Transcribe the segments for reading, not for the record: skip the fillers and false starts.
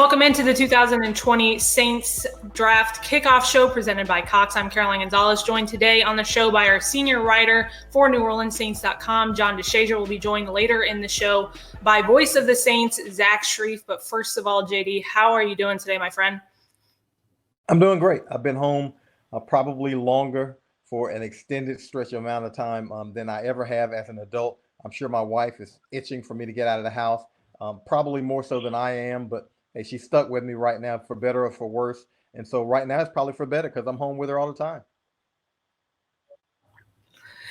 welcome into the 2020 Saints Draft Kickoff Show presented by Cox. I'm Caroline Gonzalez, joined today on the show by our senior writer for NewOrleansSaints.com, John DeShazier. Will be joined later in the show by voice of the Saints, Zach Strief. But first of all, JD, how are you doing today, my friend? I'm doing great. I've been home probably longer for an extended stretch amount of time than I ever have as an adult. I'm sure my wife is itching for me to get out of the house, probably more so than I am, but hey, she's stuck with me right now for better or for worse. And so right now it's probably for better because I'm home with her all the time.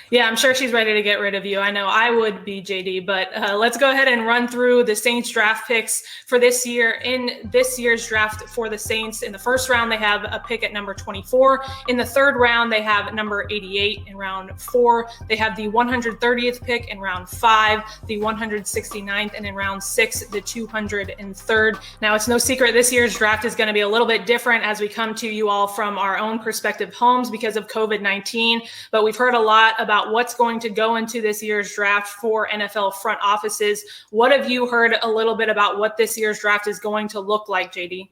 Yeah, I'm sure she's ready to get rid of you. I know I would be, JD, but let's go ahead and run through the Saints draft picks for this year. In this year's draft for the Saints, in the first round, they have a pick at number 24. In the third round, they have number 88. In round 4, they have the 130th pick. In round 5, the 169th. And in round 6, the 203rd. Now, it's no secret this year's draft is going to be a little bit different as we come to you all from our own prospective homes because of COVID-19. But we've heard a lot about what's going to go into this year's draft for NFL front offices. What have you heard a little bit about what this year's draft is going to look like, JD?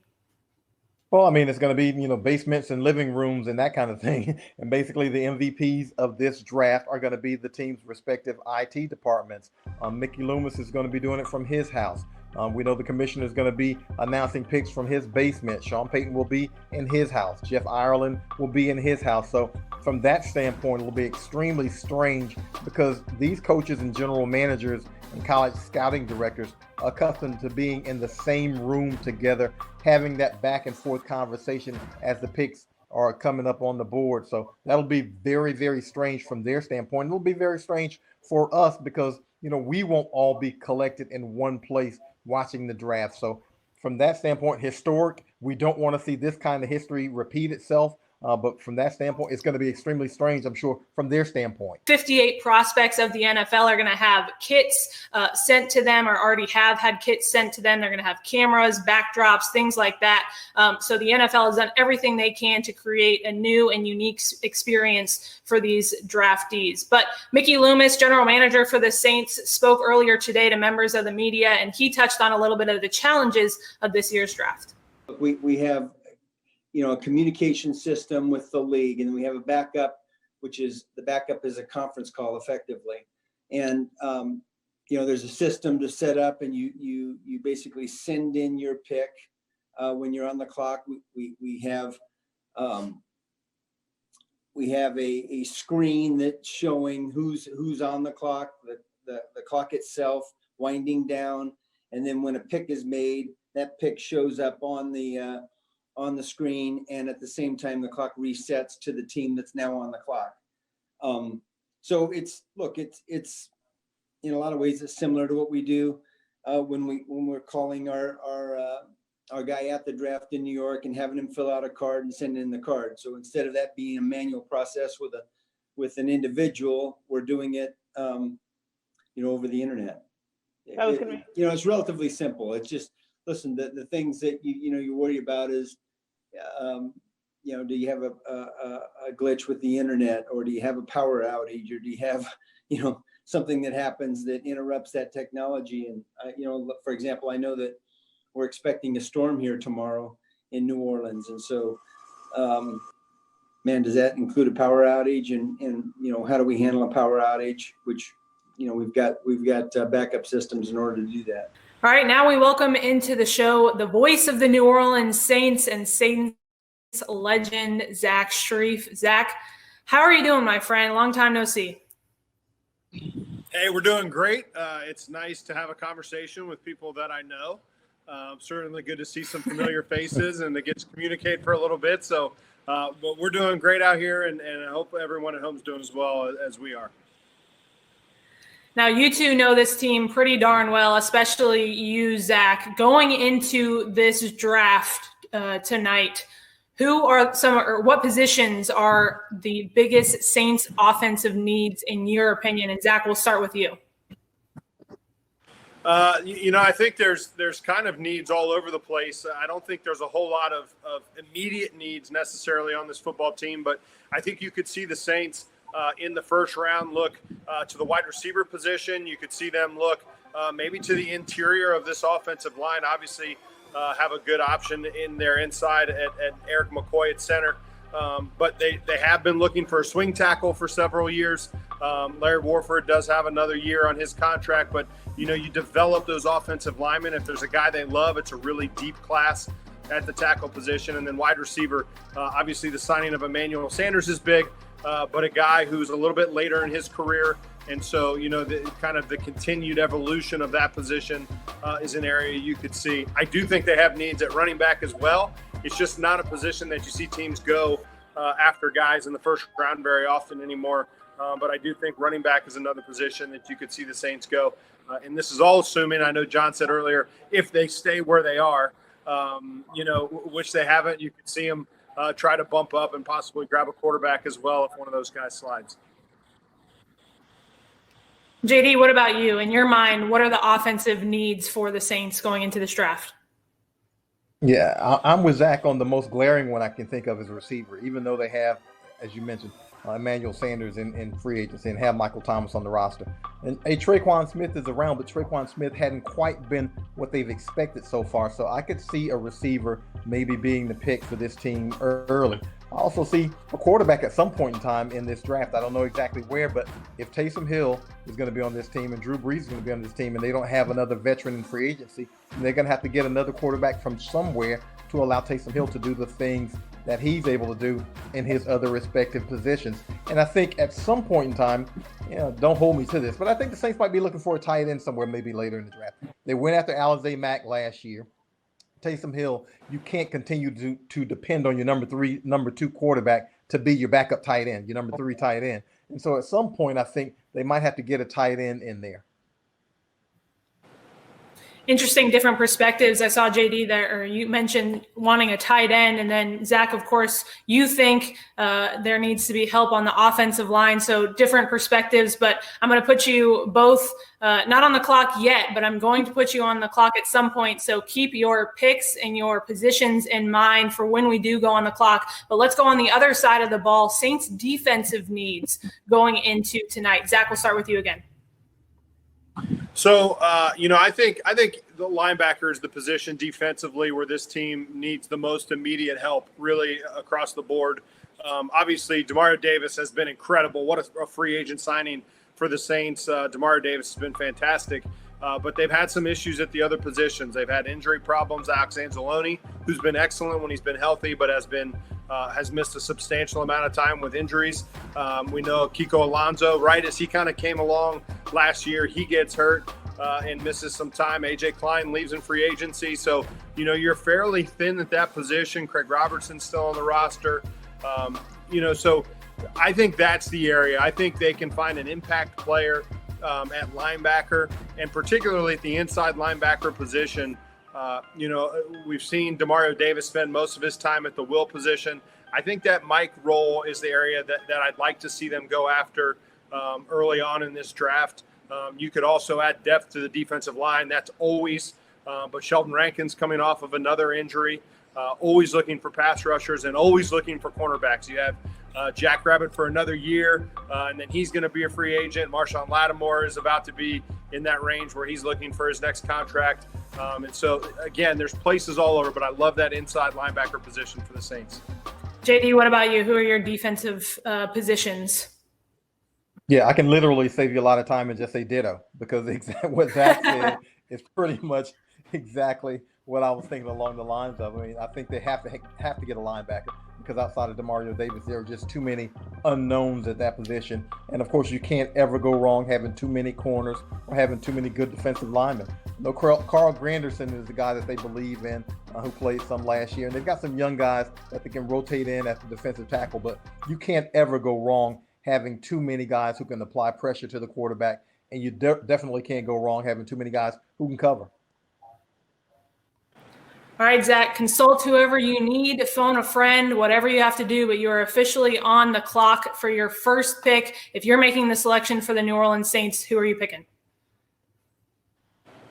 Well, I mean, it's going to be, basements and living rooms and that kind of thing. And basically the MVPs of this draft are going to be the team's respective IT departments. Mickey Loomis is going to be doing it from his house. We know the commissioner is going to be announcing picks from his basement. Sean Payton will be in his house. Jeff Ireland will be in his house. So from that standpoint, it will be extremely strange because these coaches and general managers and college scouting directors are accustomed to being in the same room together, having that back and forth conversation as the picks are coming up on the board. So that'll be very, very strange from their standpoint. It'll be very strange for us because, we won't all be collected in one place watching the draft. So from that standpoint, historic, we don't want to see this kind of history repeat itself. But from that standpoint, it's going to be extremely strange, I'm sure, from their standpoint. 58 prospects of the NFL are going to have kits sent to them or already have had kits sent to them. They're going to have cameras, backdrops, things like that. So the NFL has done everything they can to create a new and unique experience for these draftees. But Mickey Loomis, general manager for the Saints, spoke earlier today to members of the media, and he touched on a little bit of the challenges of this year's draft. We have a communication system with the league, and we have a backup, which is the backup is a conference call effectively. And, there's a system to set up, and you basically send in your pick when you're on the clock. We have a screen that's showing who's on the clock, the clock itself winding down. And then when a pick is made, that pick shows up on the screen, and at the same time the clock resets to the team that's now on the clock. So it's in a lot of ways it's similar to what we do when we're calling our guy at the draft in New York and having him fill out a card and send in the card. So instead of that being a manual process with an individual, we're doing it over the internet. It's relatively simple. It's just, listen, the things that you worry about is, do you have a glitch with the internet, or do you have a power outage, or do you have, something that happens that interrupts that technology? And, for example, I know that we're expecting a storm here tomorrow in New Orleans. And so, does that include a power outage? And how do we handle a power outage, which, we've got backup systems in order to do that. All right, now we welcome into the show the voice of the New Orleans Saints and Saints legend, Zach Strief. Zach, how are you doing, my friend? Long time no see. Hey, we're doing great. It's nice to have a conversation with people that I know. Certainly good to see some familiar faces and to get to communicate for a little bit. So, but we're doing great out here, and I hope everyone at home is doing as well as we are. Now, you two know this team pretty darn well, especially you, Zach. Going into this draft tonight, what positions are the biggest Saints offensive needs in your opinion? And Zach, we'll start with you. I think there's kind of needs all over the place. I don't think there's a whole lot of immediate needs necessarily on this football team, but I think you could see the Saints in the first round look to the wide receiver position. You could see them look maybe to the interior of this offensive line. Obviously, have a good option in their inside at Eric McCoy at center. But they have been looking for a swing tackle for several years. Larry Warford does have another year on his contract, but you develop those offensive linemen. If there's a guy they love, it's a really deep class at the tackle position. And then wide receiver, obviously the signing of Emmanuel Sanders is big, but a guy who's a little bit later in his career. And so, the continued evolution of that position is an area you could see. I do think they have needs at running back as well. It's just not a position that you see teams go after guys in the first round very often anymore. But I do think running back is another position that you could see the Saints go. And this is all assuming, I know John said earlier, if they stay where they are, which they haven't, you could see them try to bump up and possibly grab a quarterback as well if one of those guys slides. JD, what about you? In your mind, what are the offensive needs for the Saints going into this draft? Yeah, I'm with Zach on the most glaring one I can think of as a receiver, even though they have, as you mentioned, Emmanuel Sanders in free agency and have Michael Thomas on the roster. And Traquan Smith is around, but Traquan Smith hadn't quite been what they've expected so far. So I could see a receiver maybe being the pick for this team early. I also see a quarterback at some point in time in this draft. I don't know exactly where, but if Taysom Hill is going to be on this team and Drew Brees is going to be on this team and they don't have another veteran in free agency, they're going to have to get another quarterback from somewhere to allow Taysom Hill to do the things that he's able to do in his other respective positions. And I think at some point in time, don't hold me to this, but I think the Saints might be looking for a tight end somewhere maybe later in the draft. They went after Alizé Mack last year. Taysom Hill, you can't continue to depend on your number two quarterback to be your backup tight end, your number 3 tight end. And so at some point, I think they might have to get a tight end in there. Interesting, different perspectives. I saw JD there, or you mentioned wanting a tight end, and then Zach, of course, you think there needs to be help on the offensive line. So different perspectives, but I'm going to put you both not on the clock yet, but I'm going to put you on the clock at some point. So keep your picks and your positions in mind for when we do go on the clock. But let's go on the other side of the ball. Saints defensive needs going into tonight. Zach, we'll start with you again. So, I think the linebacker is the position defensively where this team needs the most immediate help, really across the board. Obviously, Demario Davis has been incredible. What a free agent signing for the Saints. Demario Davis has been fantastic. But they've had some issues at the other positions. They've had injury problems. Alex Anzalone, who's been excellent when he's been healthy, but has missed a substantial amount of time with injuries. We know Kiko Alonso, right as he kind of came along last year, he gets hurt and misses some time. AJ Klein leaves in free agency. So, you're fairly thin at that position. Craig Robertson's still on the roster. So I think that's the area. I think they can find an impact player at linebacker, and particularly at the inside linebacker position. We've seen Demario Davis spend most of his time at the will position. I think that Mike role is the area that I'd like to see them go after early on in this draft. You could also add depth to the defensive line. That's always, but Sheldon Rankin's coming off of another injury, always looking for pass rushers and always looking for cornerbacks. You have Jack Rabbit for another year, and then he's going to be a free agent. Marshawn Lattimore is about to be in that range where he's looking for his next contract. And so, again, there's places all over, but I love that inside linebacker position for the Saints. JD, what about you? Who are your defensive positions? Yeah, I can literally save you a lot of time and just say ditto, because what Zach said is pretty much exactly what I was thinking along the lines of. I mean, I think they have to get a linebacker, because outside of Demario Davis, there are just too many unknowns at that position. And of course, you can't ever go wrong having too many corners or having too many good defensive linemen. No, Carl Granderson is the guy that they believe in, who played some last year. And they've got some young guys that they can rotate in at the defensive tackle, but you can't ever go wrong having too many guys who can apply pressure to the quarterback. And you definitely can't go wrong having too many guys who can cover. All right, Zach, consult whoever you need, phone a friend, whatever you have to do, but you are officially on the clock for your first pick. If you're making the selection for the New Orleans Saints, who are you picking?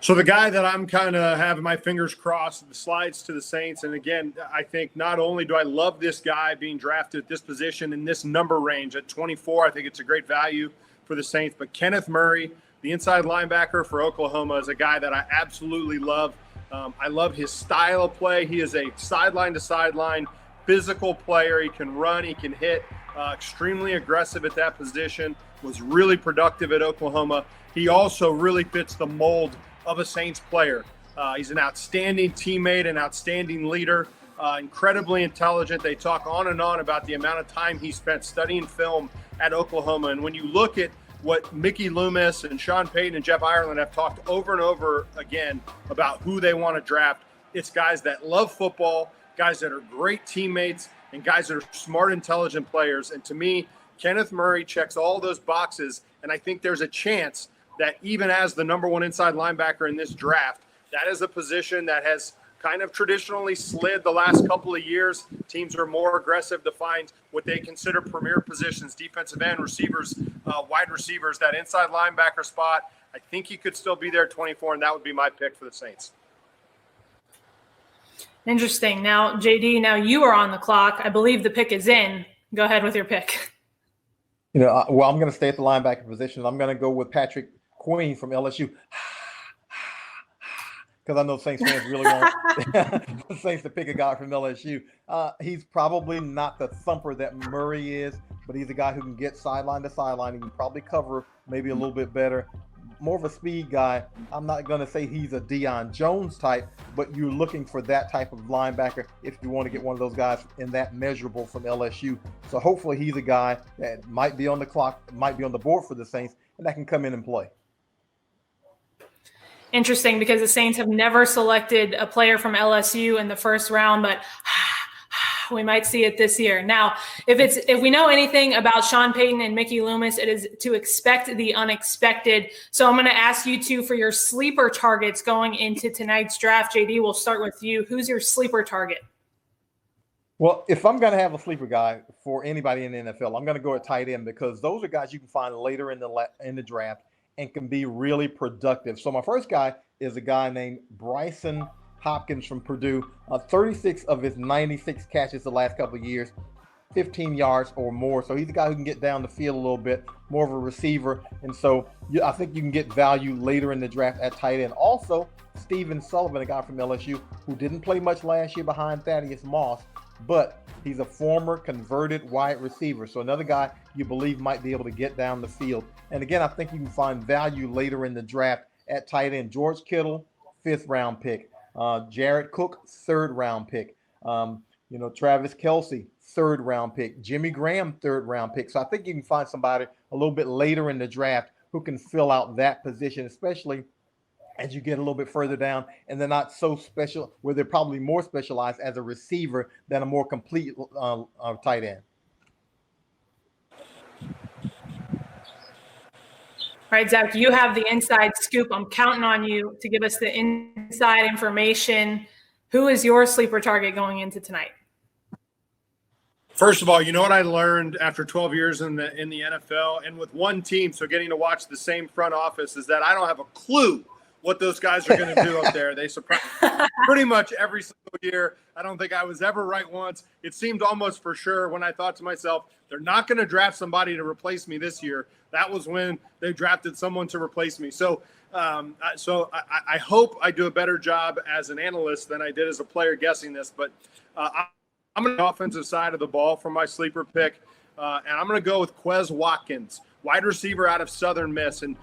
So the guy that I'm kind of having my fingers crossed slides to the Saints. And again, I think not only do I love this guy being drafted at this position in this number range at 24, I think it's a great value for the Saints, but Kenneth Murray, the inside linebacker for Oklahoma, is a guy that I absolutely love. I love his style of play. He is a sideline to sideline physical player. He can run, he can hit, extremely aggressive at that position, was really productive at Oklahoma. He also really fits the mold of a Saints player. He's an outstanding teammate, an outstanding leader, incredibly intelligent. They talk on and on about the amount of time he spent studying film at Oklahoma. And when you look at what Mickey Loomis and Sean Payton and Jeff Ireland have talked over and over again about who they want to draft, it's guys that love football, guys that are great teammates, and guys that are smart, intelligent players. And to me, Kenneth Murray checks all those boxes, and I think there's a chance that even as the number one inside linebacker in this draft, that is a position that has kind of traditionally slid the last couple of years. Teams are more aggressive to find what they consider premier positions, defensive end, receivers, wide receivers, that inside linebacker spot. I think he could still be there at 24, and that would be my pick for the Saints. Interesting. Now, JD, now you are on the clock. I believe the pick is in. Go ahead with your pick. Well, I'm going to stay at the linebacker position. I'm going to go with Patrick Queen from LSU. Because I know Saints fans really want the Saints to pick a guy from LSU. He's probably not the thumper that Murray is, but he's a guy who can get sideline to sideline. He can probably cover maybe a little bit better. More of a speed guy. I'm not going to say he's a Deion Jones type, but you're looking for that type of linebacker if you want to get one of those guys in that measurable from LSU. So hopefully he's a guy that might be on the clock, might be on the board for the Saints, and that can come in and play. Interesting, because the Saints have never selected a player from LSU in the first round, but we might see it this year. Now, if we know anything about Sean Payton and Mickey Loomis, it is to expect the unexpected. So I'm going to ask you two for your sleeper targets going into tonight's draft. JD, we'll start with you. Who's your sleeper target? Well, if I'm going to have a sleeper guy for anybody in the NFL, I'm going to go at tight end, because those are guys you can find later in the draft and can be really productive. So my first guy is a guy named Bryson Hopkins from Purdue. 36 of his 96 catches the last couple of years, 15 yards or more. So he's a guy who can get down the field a little bit, more of a receiver. And so I think you can get value later in the draft at tight end. Also, Stephen Sullivan, a guy from LSU who didn't play much last year behind Thaddeus Moss, but he's a former converted wide receiver. So another guy you believe might be able to get down the field. And again, I think you can find value later in the draft at tight end. George Kittle, 5th round pick. Jared Cook, 3rd round pick. Travis Kelce, 3rd round pick. Jimmy Graham, 3rd round pick. So I think you can find somebody a little bit later in the draft who can fill out that position, especially as you get a little bit further down and they're not so special, where they're probably more specialized as a receiver than a more complete tight end. All right, Zach, you have the inside scoop. I'm counting on you to give us the inside information. Who is your sleeper target going into tonight? First of all, you know what I learned after 12 years in the NFL and with one team, so getting to watch the same front office, is that I don't have a clue what those guys are going to do up there. They surprise pretty much every single year. I don't think I was ever right once. It seemed almost for sure when I thought to myself, they're not going to draft somebody to replace me this year. That was when they drafted someone to replace me. So I hope I do a better job as an analyst than I did as a player guessing this. But I'm on the offensive side of the ball for my sleeper pick, and I'm going to go with Quez Watkins, wide receiver out of Southern Miss. And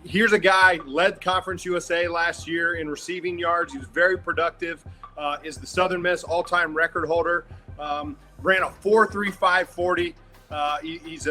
here's a guy, led Conference USA last year in receiving yards. He was very productive, is the Southern Miss all-time record holder, ran a 4.35 40. He's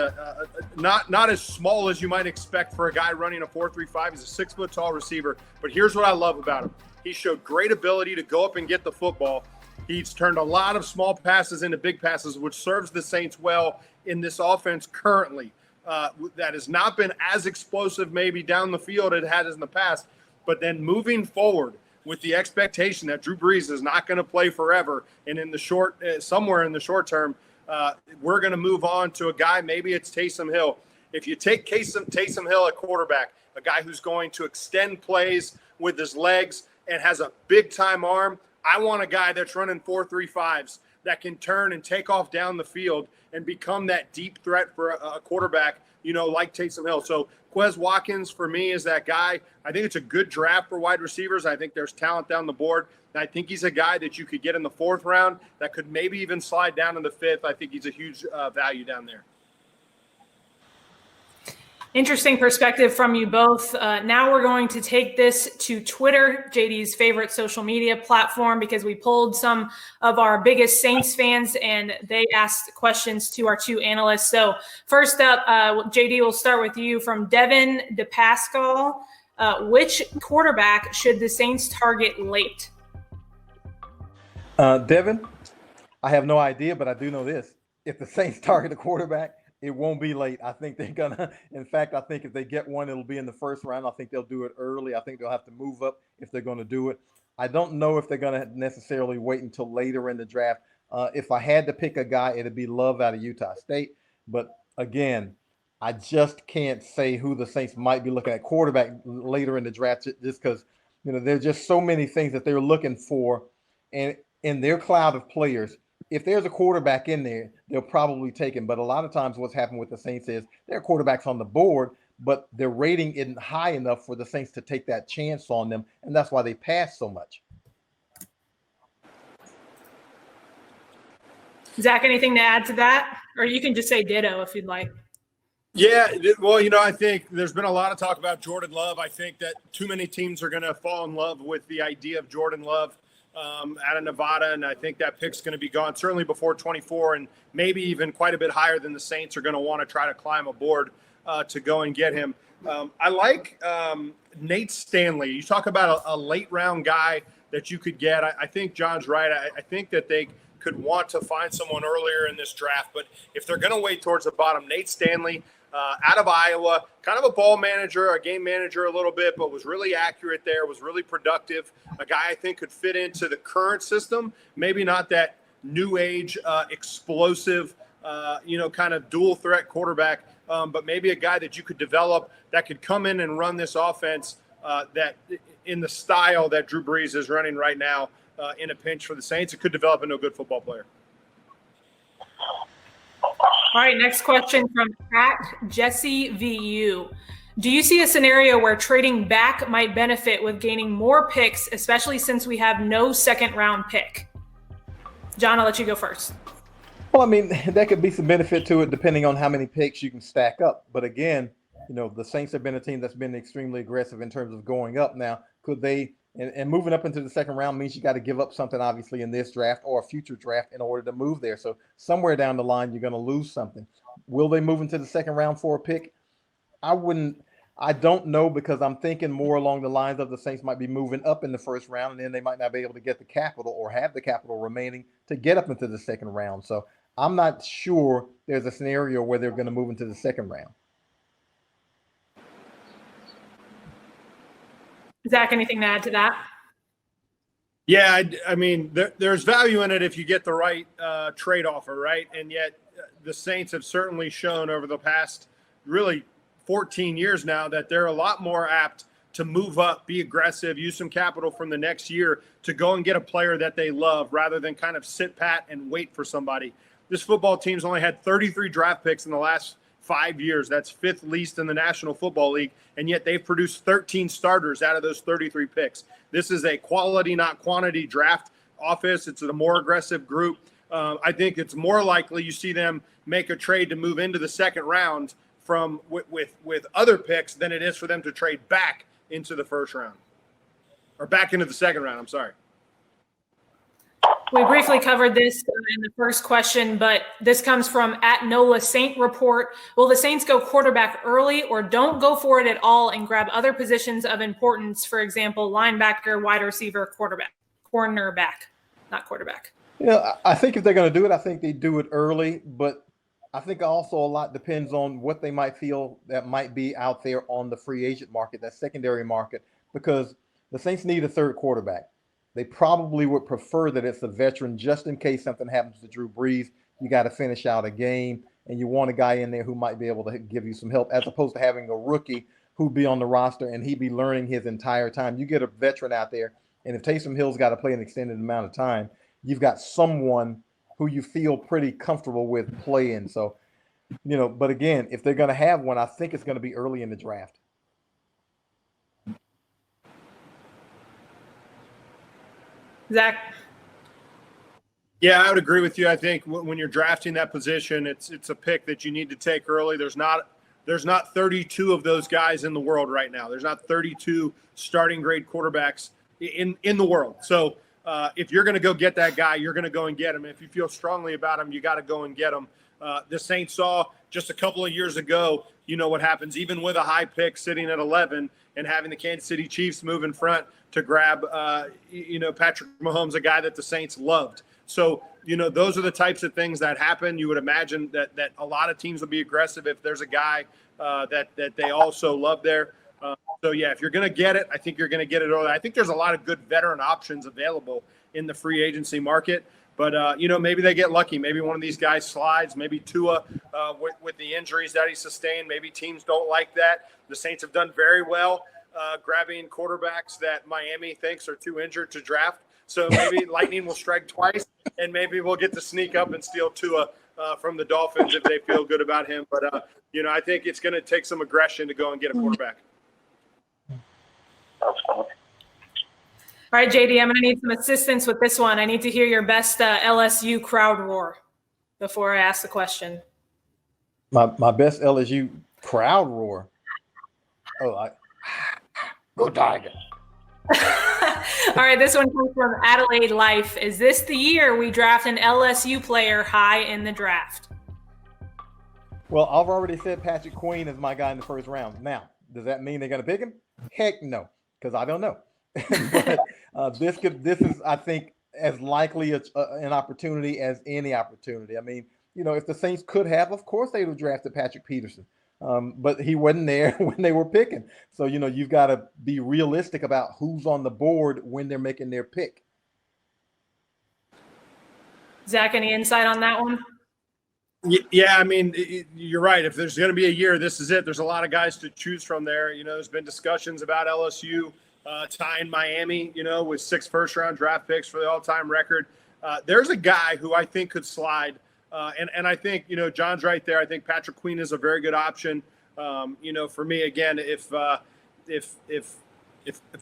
not as small as you might expect for a guy running a 4.35. He's a 6-foot-tall receiver. But here's what I love about him. He showed great ability to go up and get the football. He's turned a lot of small passes into big passes, which serves the Saints well in this offense currently. That has not been as explosive maybe down the field it has in the past. But then moving forward with the expectation that Drew Brees is not going to play forever, and in the short, somewhere in the short term, we're going to move on to a guy, maybe it's Taysom Hill. If you take Taysom Hill at quarterback, a guy who's going to extend plays with his legs and has a big-time arm, I want a guy that's running 4.35s that can turn and take off down the field and become that deep threat for a quarterback, like Taysom Hill. So Quez Watkins for me is that guy. I think it's a good draft for wide receivers. I think there's talent down the board. And I think he's a guy that you could get in the 4th round that could maybe even slide down in the 5th. I think he's a huge value down there. Interesting perspective from you both. Now we're going to take this to Twitter, JD's favorite social media platform, because we polled some of our biggest Saints fans and they asked questions to our 2 analysts. So first up, JD, we'll start with you from Devin DePascal. Which quarterback should the Saints target late? Devin, I have no idea, but I do know this. If the Saints target a quarterback, it won't be late. I think they're gonna. In fact, I think if they get one, it'll be in the 1st round. I think they'll do it early. I think they'll have to move up if they're going to do it. I don't know if they're going to necessarily wait until later in the draft. If I had to pick a guy, it'd be Love out of Utah State. But again, I just can't say who the Saints might be looking at quarterback later in the draft, just because there's just so many things that they're looking for, and in their cloud of players. If there's a quarterback in there, they'll probably take him. But a lot of times what's happened with the Saints is there are quarterbacks on the board, but their rating isn't high enough for the Saints to take that chance on them. And that's why they pass so much. Zach, anything to add to that? Or you can just say ditto if you'd like. Yeah, well, I think there's been a lot of talk about Jordan Love. I think that too many teams are going to fall in love with the idea of Jordan Love out of Nevada, and I think that pick's going to be gone certainly before 24, and maybe even quite a bit higher than the Saints are going to want to try to climb aboard to go and get him. I like Nate Stanley. You talk about a late round guy that you could get. I think John's right. I think that they could want to find someone earlier in this draft, but if they're going to wait towards the bottom, Nate Stanley out of Iowa, kind of a ball manager, a game manager a little bit, but was really accurate there, was really productive. A guy I think could fit into the current system, maybe not that new age, explosive, kind of dual threat quarterback, but maybe a guy that you could develop that could come in and run this offense that in the style that Drew Brees is running right now in a pinch for the Saints. It could develop into a good football player. All right, next question from Jesse VU. Do you see a scenario where trading back might benefit with gaining more picks, especially since we have no 2nd round pick? John, I'll let you go first. Well, I mean, that could be some benefit to it depending on how many picks you can stack up. But again, the Saints have been a team that's been extremely aggressive in terms of going up. Now, could they and moving up into the 2nd round means you got to give up something, obviously, in this draft or a future draft in order to move there. So somewhere down the line, you're going to lose something. Will they move into the 2nd round for a pick? I don't know, because I'm thinking more along the lines of the Saints might be moving up in the 1st round, and then they might not be able to get the capital or have the capital remaining to get up into the 2nd round. So I'm not sure there's a scenario where they're going to move into the 2nd round. Zach, anything to add to that? Yeah, I mean, there's value in it if you get the right trade offer, right? And yet the Saints have certainly shown over the past really 14 years now that they're a lot more apt to move up, be aggressive, use some capital from the next year to go and get a player that they love rather than kind of sit pat and wait for somebody. This football team's only had 33 draft picks in the last 5 years. That's 5th least in the National Football League, and yet they've produced 13 starters out of those 33 picks. This is a quality, not quantity draft office. It's a more aggressive group. I think it's more likely you see them make a trade to move into the 2nd round from with other picks than it is for them to trade back into the 1st round or back into the 2nd round. I'm sorry. We briefly covered this in the first question, but this comes from @NOLA Saint Report. Will the Saints go quarterback early or don't go for it at all and grab other positions of importance, for example, linebacker, wide receiver, cornerback, not quarterback? I think if they're going to do it, I think they do it early, but I think also a lot depends on what they might feel that might be out there on the free agent market, that secondary market, because the Saints need a 3rd quarterback. They probably would prefer that it's a veteran just in case something happens to Drew Brees. You got to finish out a game, and you want a guy in there who might be able to give you some help, as opposed to having a rookie who'd be on the roster and he'd be learning his entire time. You get a veteran out there, And if Taysom Hill's got to play an extended amount of time, you've got someone who you feel pretty comfortable with playing. So, but again, if they're going to have one, I think it's going to be early in the draft. Zach? Yeah, I would agree with you. I think when you're drafting that position, it's a pick that you need to take early. There's not 32 of those guys in the world right now. There's not 32 starting grade quarterbacks in the world. So if you're going to go get that guy, you're going to go and get him. If you feel strongly about him, you got to go and get him. The Saints saw just a couple of years ago, what happens even with a high pick sitting at 11 and having the Kansas City Chiefs move in front to grab, Patrick Mahomes, a guy that the Saints loved. So, those are the types of things that happen. You would imagine that a lot of teams will be aggressive if there's a guy that they also love there. So, yeah, if you're going to get it, I think you're going to get it early. I think there's a lot of good veteran options available in the free agency market. But, maybe they get lucky. Maybe one of these guys slides. Maybe Tua with the injuries that he sustained. Maybe teams don't like that. The Saints have done very well grabbing quarterbacks that Miami thinks are too injured to draft. So maybe lightning will strike twice, and maybe we'll get to sneak up and steal Tua from the Dolphins if they feel good about him. But, I think it's going to take some aggression to go and get a quarterback. All right, JD, I'm going to need some assistance with this one. I need to hear your best LSU crowd roar before I ask the question. My best LSU crowd roar. Oh, go Tiger. All right, this one comes from Adelaide Life. Is this the year we draft an LSU player high in the draft? Well, I've already said Patrick Queen is my guy in the first round. Now, does that mean they're going to pick him? Heck no, because I don't know. But this is, I think, as likely an opportunity as any opportunity. I mean, if the Saints could have, of course they would have drafted Patrick Peterson. But he wasn't there when they were picking. So, you've got to be realistic about who's on the board when they're making their pick. Zach, any insight on that one? Yeah, I mean, you're right. If there's going to be a year, this is it. There's a lot of guys to choose from there. There's been discussions about LSU tying Miami, with 6 first-round draft picks for the all-time record. There's a guy who I think could slide. And I think, John's right there. I think Patrick Queen is a very good option. For me, again, if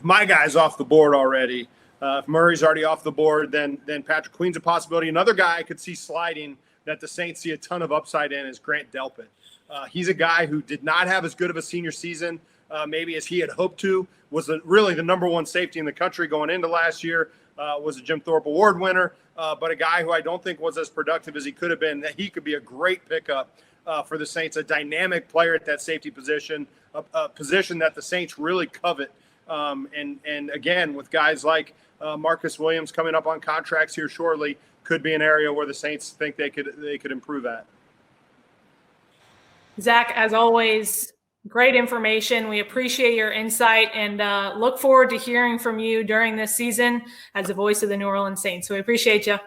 my guy's off the board already, if Murray's already off the board, then Patrick Queen's a possibility. Another guy I could see sliding that the Saints see a ton of upside in is Grant Delpan. He's a guy who did not have as good of a senior season, maybe as he had hoped to, was really the number 1 safety in the country going into last year, was a Jim Thorpe Award winner, but a guy who I don't think was as productive as he could have been. That he could be a great pickup for the Saints, a dynamic player at that safety position, a position that the Saints really covet. And again, with guys like Marcus Williams coming up on contracts here shortly, could be an area where the Saints think they could improve at. Zach, as always, great information. We appreciate your insight and look forward to hearing from you during this season as the voice of the New Orleans Saints. So we appreciate you.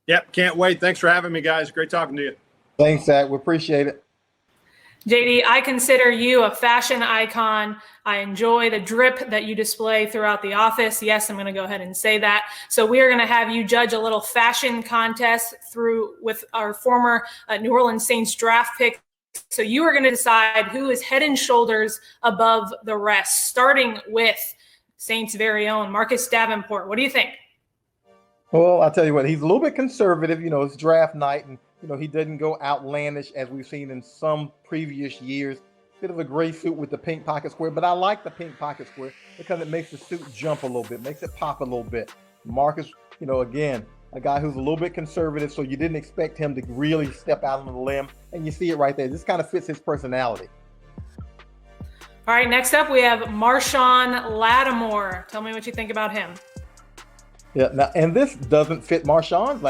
Yep, can't wait. Thanks for having me, guys. Great talking to you. Thanks, Zach. We appreciate it. JD, I consider you a fashion icon. I enjoy the drip that you display throughout the office. Yes, I'm going to go ahead and say that. So we are going to have you judge a little fashion contest with our former New Orleans Saints draft pick. So you are going to decide who is head and shoulders above the rest, starting with Saints' very own Marcus Davenport. What do you think? Well, I'll tell you what, he's a little bit conservative. It's draft night, and he doesn't go outlandish as we've seen in some previous years. Bit of a gray suit with the pink pocket square, but I like the pink pocket square because it makes the suit jump a little bit, makes it pop a little bit. Marcus, again, a guy who's a little bit conservative, so you didn't expect him to really step out on the limb, and you see it right there. This kind of fits his personality. All right, next up we have Marshawn Lattimore. Tell me what you think about him. Yeah, now, and this doesn't fit Marshawn's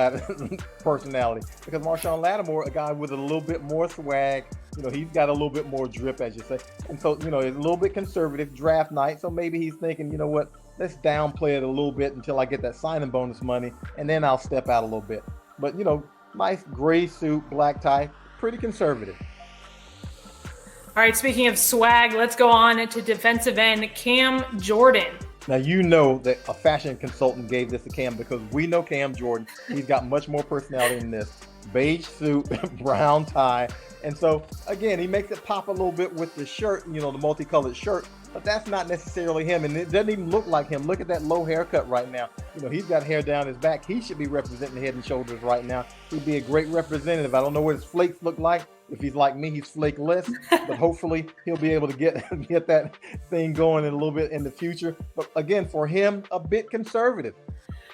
personality because Marshawn Lattimore, a guy with a little bit more swag, he's got a little bit more drip, as you say. And so, he's a little bit conservative draft night. So maybe he's thinking, what, let's downplay it a little bit until I get that signing bonus money, and then I'll step out a little bit. But, nice gray suit, black tie, pretty conservative. All right, speaking of swag, let's go on to defensive end Cam Jordan. Now, you know that a fashion consultant gave this to Cam because we know Cam Jordan. He's got much more personality than this. Beige suit, brown tie. And so, again, he makes it pop a little bit with the shirt, you know, the multicolored shirt. But that's not necessarily him. And it doesn't even look like him. Look at that low haircut right now. You know, he's got hair down his back. He should be representing Head and Shoulders right now. He'd be a great representative. I don't know what his flakes look like. If he's like me, he's flakeless. But hopefully he'll be able to get that thing going in a little bit in the future. But again, for him, a bit conservative.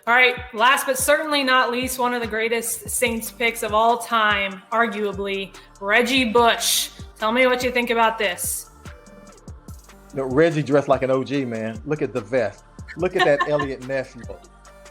All right, last but certainly not least, one of the greatest Saints picks of all time, arguably, Reggie Bush. Tell me what you think about this. You know, Reggie dressed like an OG, man. Look at the vest. Look at that Elliot Ness look.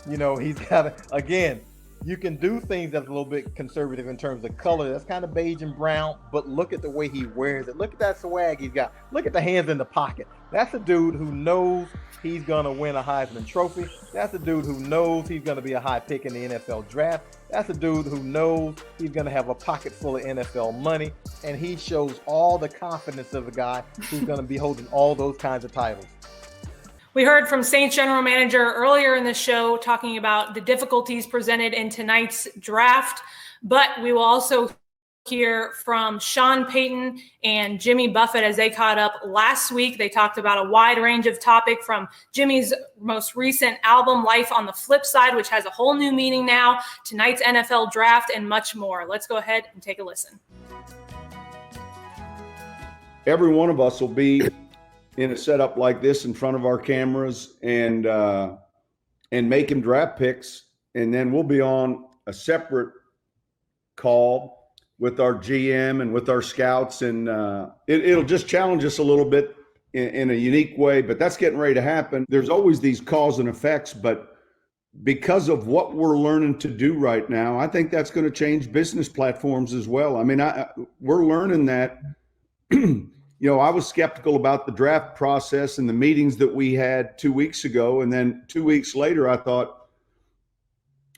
You know, he's got again, you can do things that's a little bit conservative in terms of color. That's kind of beige and brown, but look at the way he wears it. Look at that swag he's got. Look at the hands in the pocket. That's a dude who knows he's going to win a Heisman Trophy. That's a dude who knows he's going to be a high pick in the NFL draft. That's a dude who knows he's going to have a pocket full of NFL money. And he shows all the confidence of a guy who's going to be holding all those kinds of titles. We heard from Saints general manager earlier in the show talking about the difficulties presented in tonight's draft, but we will also hear from Sean Payton and Jimmy Buffett as they caught up last week. They talked about a wide range of topic from Jimmy's most recent album, Life on the Flip Side, which has a whole new meaning now, tonight's NFL draft, and much more. Let's go ahead and take a listen. Every one of us will be in a setup like this in front of our cameras and making draft picks. And then we'll be on a separate call with our GM and with our scouts. And it'll just challenge us a little bit in a unique way, but that's getting ready to happen. There's always these cause and effects, but because of what we're learning to do right now, I think that's going to change business platforms as well. I mean, we're learning that, you know, I was skeptical about the draft process and the meetings that we had 2 weeks ago. And then 2 weeks later, I thought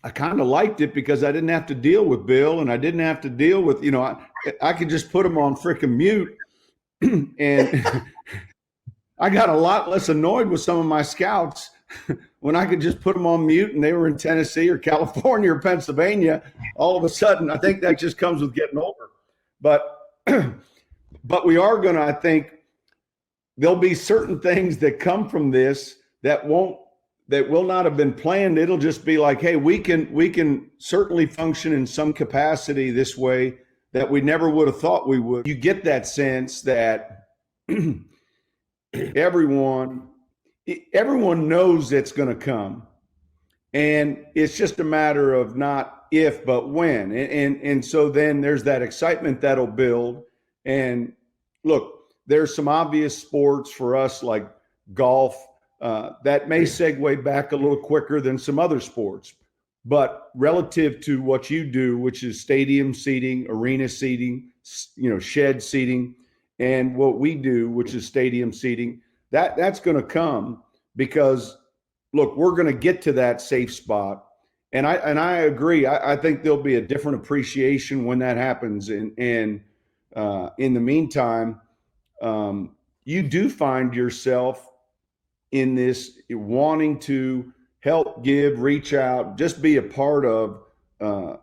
I kind of liked it because I didn't have to deal with Bill and I didn't have to deal with, you know, I could just put him on freaking mute. And I got a lot less annoyed with some of my scouts when I could just put them on mute and they were in Tennessee or California or Pennsylvania. All of a sudden, I think that just comes with getting older. But we are going to, I think, there'll be certain things that come from this that will not have been planned. It'll just be like, hey, we can certainly function in some capacity this way that we never would have thought we would. You get that sense that everyone knows it's going to come. And it's just a matter of not if, but when. And so then there's that excitement that'll build. And look, there's some obvious sports for us like golf that may segue back a little quicker than some other sports. But relative to what you do, which is stadium seating, arena seating, you know, shed seating, and what we do, which is stadium seating, that's going to come because, look, we're going to get to that safe spot. And I agree. I think there'll be a different appreciation when that happens. And in the meantime, you do find yourself in this wanting to help, give, reach out, just be a part of the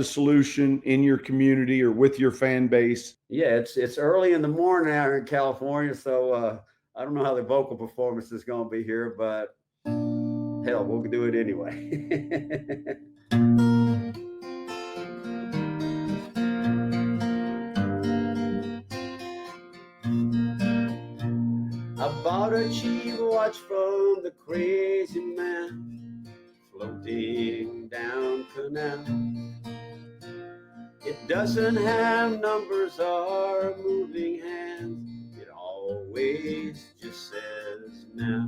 solution in your community or with your fan base. Yeah, it's early in the morning out here in California, so I don't know how the vocal performance is going to be here, but hell, we'll do it anyway. I bought a cheap watch from the crazy man floating down canal. It doesn't have numbers or moving hands. It always just says now.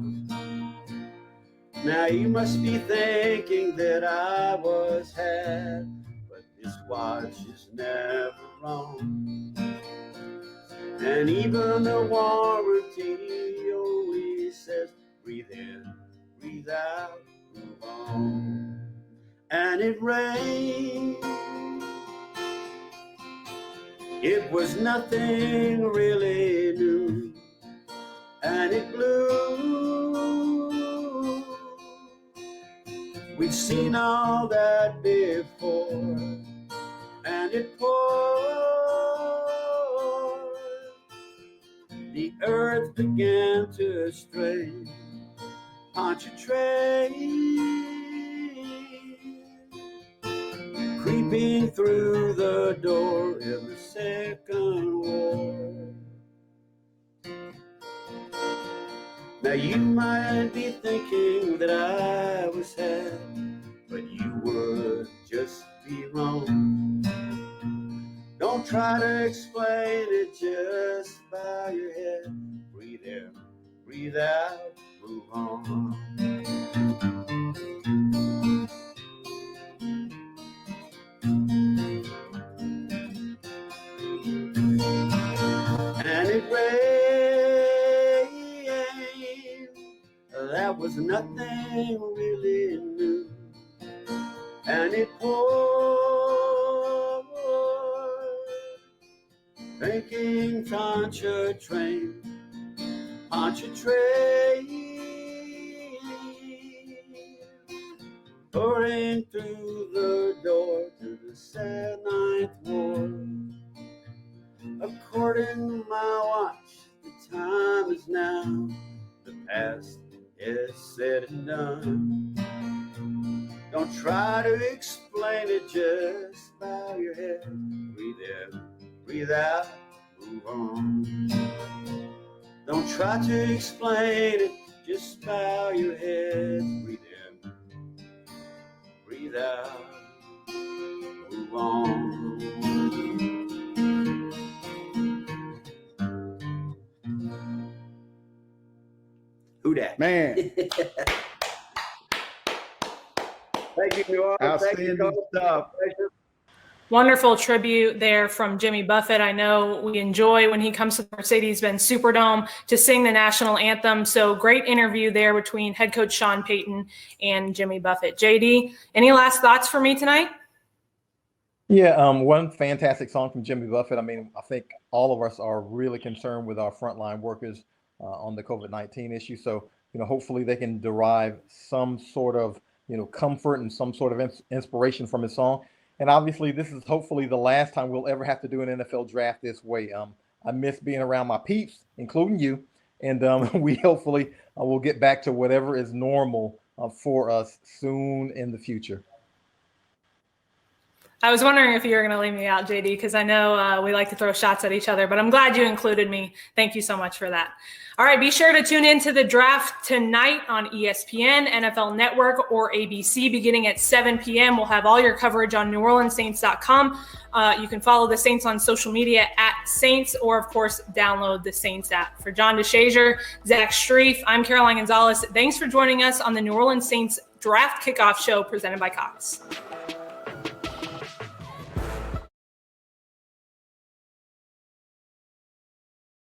Now you must be thinking that I was had, but this watch is never wrong. And even the warranty always says, breathe in, breathe out, move on. And it rained. It was nothing really new. And it blew. We'd seen all that before, and it poured. The earth began to stray, Pontchartrain, creeping through the door in the Second War. Now you might be thinking that I was sad, but you would just be wrong. Don't try to explain it, just bow your head. Breathe in, breathe out, move on. And it rained, that was nothing really new. And it poured, thinking Pontchartrain, pouring through the door to the sad Ninth Ward. According to my watch, the time is now. The past is said and done. Don't try to explain it, just bow your head. Breathe in, breathe out, move on. Don't try to explain it, just bow your head. Breathe in, breathe out, move on. Who dat? Man, Thank you, New Orleans. Thank you, outstanding Coach. stuff. Wonderful tribute there from Jimmy Buffett. I know we enjoy when he comes to the Mercedes-Benz Superdome to sing the national anthem. So great interview there between head coach Sean Payton and Jimmy Buffett. JD, any last thoughts for me tonight? Yeah, one fantastic song from Jimmy Buffett. I mean, I think all of us are really concerned with our frontline workers on the COVID-19 issue. So, hopefully they can derive some sort of, comfort and some sort of inspiration from his song. And obviously, this is hopefully the last time we'll ever have to do an NFL draft this way. I miss being around my peeps, including you. And we hopefully will get back to whatever is normal for us soon in the future. I was wondering if you were going to leave me out, JD, because I know we like to throw shots at each other, but I'm glad you included me. Thank you so much for that. All right, be sure to tune in to the draft tonight on ESPN, NFL Network, or ABC beginning at 7 p.m. We'll have all your coverage on NewOrleansSaints.com. You can follow the Saints on social media at Saints, or, of course, download the Saints app. For John DeShazier, Zach Strief, I'm Caroline Gonzalez. Thanks for joining us on the New Orleans Saints Draft Kickoff Show presented by Cox.